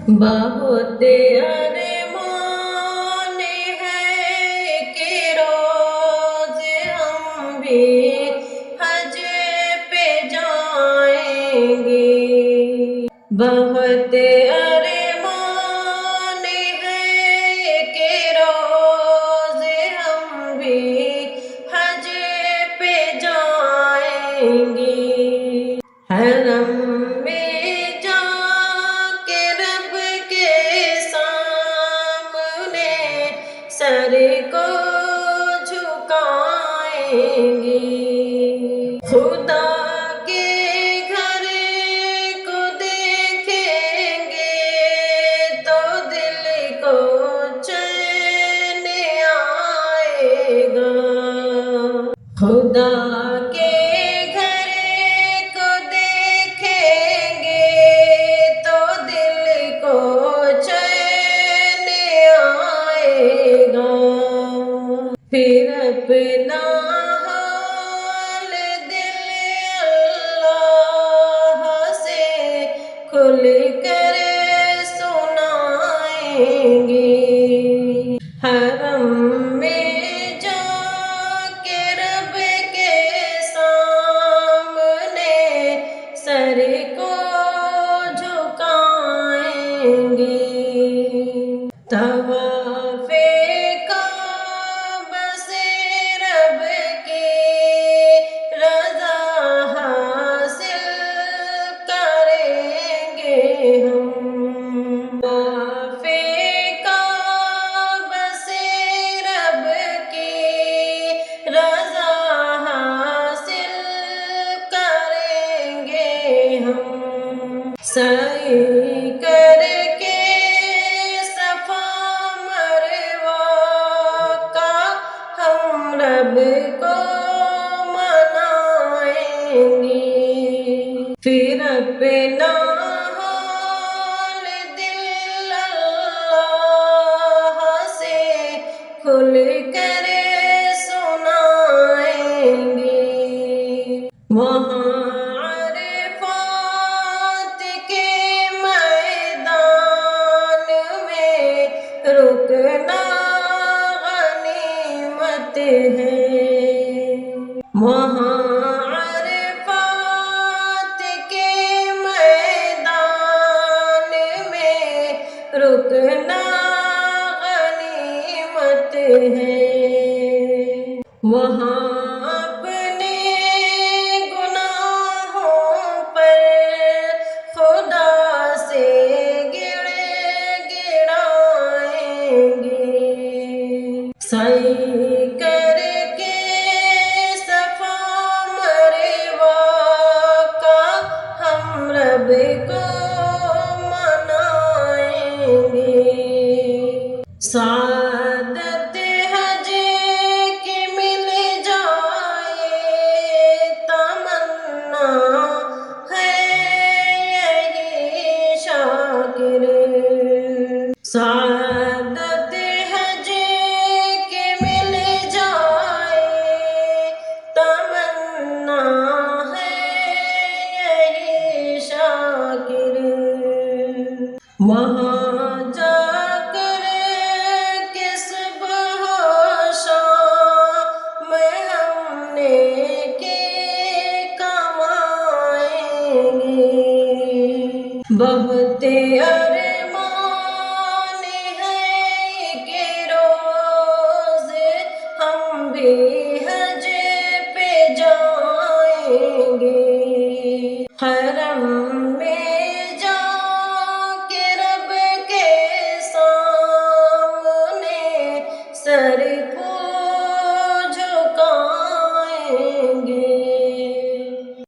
बहुत अरमान है कि रोज हम भी हज पे जाएंगे। बहुत अरमान है कि रोज हम भी हज पे जाएंगे। हरम में जाके रब के सामने सर को झुकाएंगे। खुदा के घर को देखेंगे तो दिल को चैन आएगा। खुदा के घर को देखेंगे तो दिल को चैन आएगा। फिर अपना हाल दिल अल्लाह से खुल कर सुनाएंगे। हरम में जाके रब के सामने सर को झुकाएंगे। तवाफ़े काबा से रब की रज़ा हासिल करेंगे हम। तवाफ़े काबा से रब की रज़ा हासिल करेंगे हम। सई करके सफा मरवा का हम रब को मनाएंगे। फिर अपना हाल दिल अल्लाह से खुल कर सुनाएंगे। वहाँ अरफात के मैदान में रुकना गनीमत है। वहाँ अरफात के मैदान में रुकना गनीमत है। वहाँ अपने गुनाहों पर खुदा से गिड़ाएंगे। सई करके सफा मरवा का हम रब को मनाएंगे। सादत हज की मिल जाए तमन्ना है यही शाकिर। सादत हज की मिल जाए तमन्ना है यही शाकिर। वहाँ जाकर के सुबह शाम हमने के कमाएंगे। बहुत अरमान है कि रोज हम भी हज पे जाएंगे। हरम में जाके रब के सामने सर